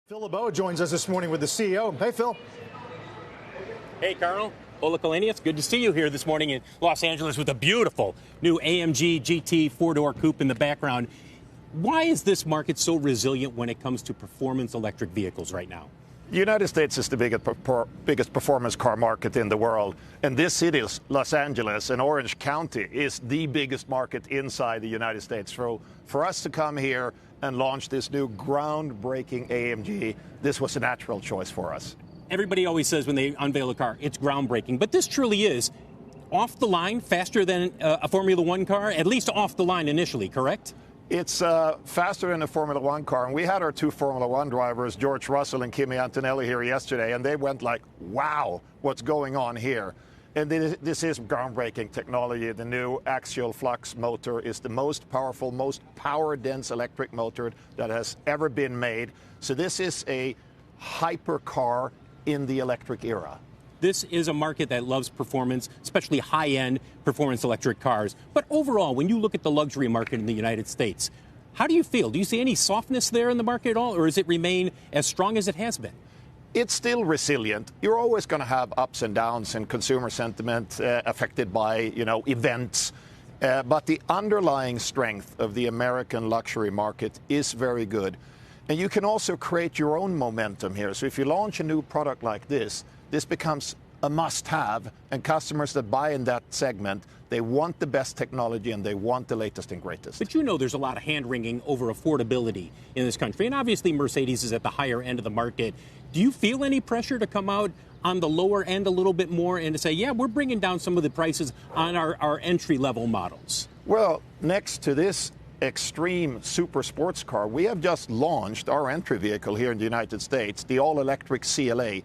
Phil LeBeau joins us this morning with the CEO. Hey, Phil. Hey, Carl. Ola Källenius. Good to see you here this morning in Los Angeles with a beautiful new AMG GT four-door coupe in the background. Why is this market so resilient when it comes to performance electric vehicles right now? The United States is the biggest performance car market in the world. And this city, Los Angeles and Orange County, is the biggest market inside the United States. So for us to come here and launch this new groundbreaking AMG, this was a natural choice for us. Everybody always says when they unveil a car, it's groundbreaking. But this truly is off the line, faster than a Formula One car, at least off the line initially, correct? It's faster than a Formula One car. And we had our two Formula One drivers, George Russell and Kimi Antonelli, here yesterday, and they went like, wow, what's going on here? And this is groundbreaking technology. The new axial flux motor is the most powerful, most power-dense electric motor that has ever been made. So this is a hypercar in the electric era. This is a market that loves performance, especially high-end performance electric cars. But overall, when you look at the luxury market in the United States, how do you feel? Do you see any softness there in the market at all, or does it remain as strong as it has been? It's still resilient. You're always going to have ups and downs in consumer sentiment affected by, events. But the underlying strength of the American luxury market is very good. And you can also create your own momentum here. So if you launch a new product like this becomes a must-have. And customers that buy in that segment, they want the best technology and they want the latest and greatest. But there's a lot of hand-wringing over affordability in this country. And obviously Mercedes is at the higher end of the market. Do you feel any pressure to come out on the lower end a little bit more and to say, yeah, we're bringing down some of the prices on our entry-level models? Well, next to this extreme super sports car, we have just launched our entry vehicle here in the United States, the all-electric CLA.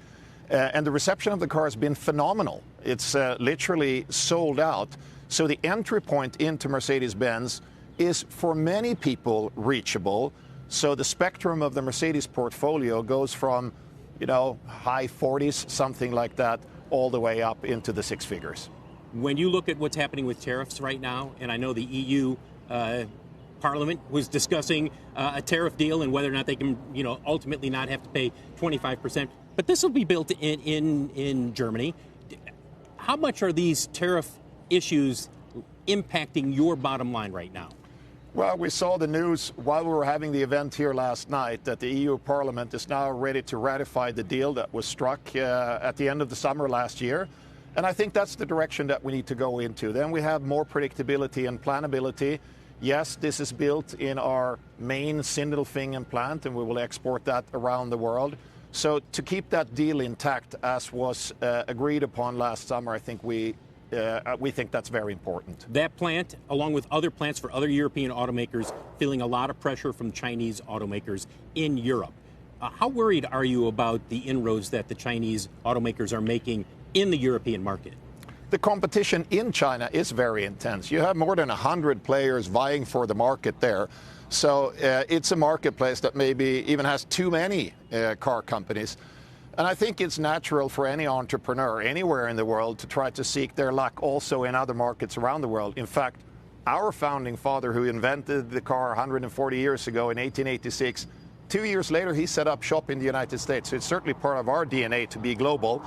And the reception of the car has been phenomenal. It's literally sold out. So the entry point into Mercedes-Benz is, for many people, reachable. So the spectrum of the Mercedes portfolio goes from, high 40s, something like that, all the way up into the six figures. When you look at what's happening with tariffs right now, and I know the EU Parliament was discussing a tariff deal and whether or not they can, ultimately not have to pay 25%. But this will be built in Germany. How much are these tariff issues impacting your bottom line right now? Well, we saw the news while we were having the event here last night that the EU Parliament is now ready to ratify the deal that was struck at the end of the summer last year. And I think that's the direction that we need to go into. Then we have more predictability and planability. Yes, this is built in our main Sindelfingen plant, and we will export that around the world. So to keep that deal intact, as was agreed upon last summer, I think we think that's very important. That plant, along with other plants for other European automakers, feeling a lot of pressure from Chinese automakers in Europe. How worried are you about the inroads that the Chinese automakers are making in the European market? The competition in China is very intense. You have more than 100 players vying for the market there. So it's a marketplace that maybe even has too many car companies. And I think it's natural for any entrepreneur anywhere in the world to try to seek their luck also in other markets around the world. In fact, our founding father, who invented the car 140 years ago in 1886, 2 years later, he set up shop in the United States. So it's certainly part of our DNA to be global.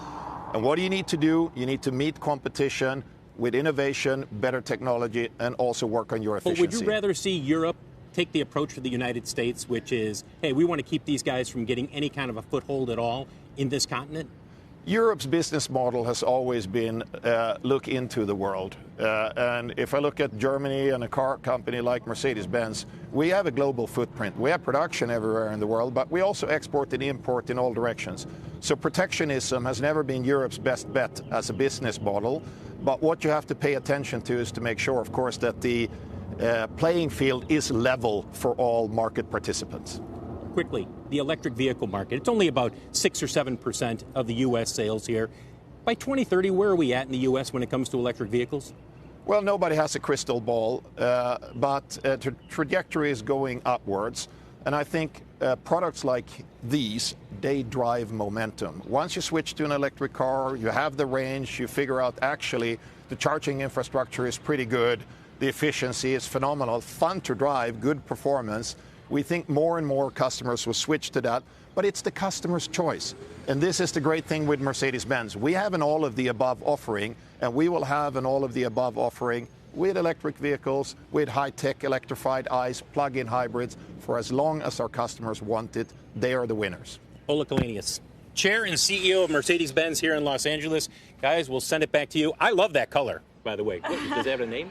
And what do you need to do? You need to meet competition with innovation, better technology, and also work on your efficiency. But would you rather see Europe take the approach of the United States, which is, hey, we want to keep these guys from getting any kind of a foothold at all in this continent? Europe's business model has always been look into the world. And if I look at Germany and a car company like Mercedes-Benz, we have a global footprint. We have production everywhere in the world, but we also export and import in all directions. So protectionism has never been Europe's best bet as a business model. But what you have to pay attention to is to make sure, of course, that the playing field is level for all market participants. Quickly, the electric vehicle market, it's only about 6 or 7% of the U.S. sales here. By 2030, where are we at in the U.S. when it comes to electric vehicles? Well, nobody has a crystal ball, but the trajectory is going upwards. And I think products like these, they drive momentum. Once you switch to an electric car, you have the range, you figure out actually the charging infrastructure is pretty good, the efficiency is phenomenal, fun to drive, good performance. We think more and more customers will switch to that, but it's the customer's choice. And this is the great thing with Mercedes-Benz. We have an all-of-the-above offering, and we will have an all-of-the-above offering with electric vehicles, with high-tech electrified ICE, plug-in hybrids. For as long as our customers want it, they are the winners. Ola Källenius, Chair and CEO of Mercedes-Benz here in Los Angeles. Guys, we'll send it back to you. I love that color, by the way. Does it have a name?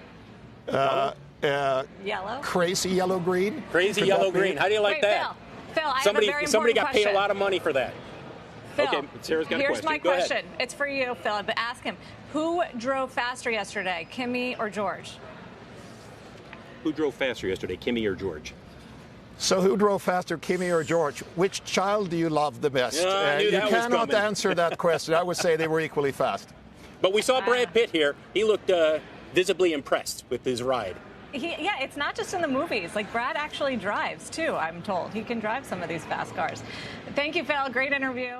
Yellow. Crazy yellow-green. Crazy yellow-green. How do you like that? Phil, I have a very important somebody got question. paid a lot of money for that. Phil, okay, Sarah's got a question. Here's my Go question. ahead. It's for you, Phil, but ask him. Who drove faster yesterday, Kimi or George? Who drove faster yesterday, Kimi or George? So who drove faster, Kimi or George? Which child do you love the best? You cannot answer that question. I would say they were equally fast. But we saw Brad Pitt here. He looked visibly impressed with his ride. Yeah, it's not just in the movies. Like, Brad actually drives, too, I'm told. He can drive some of these fast cars. Thank you, Phil. Great interview.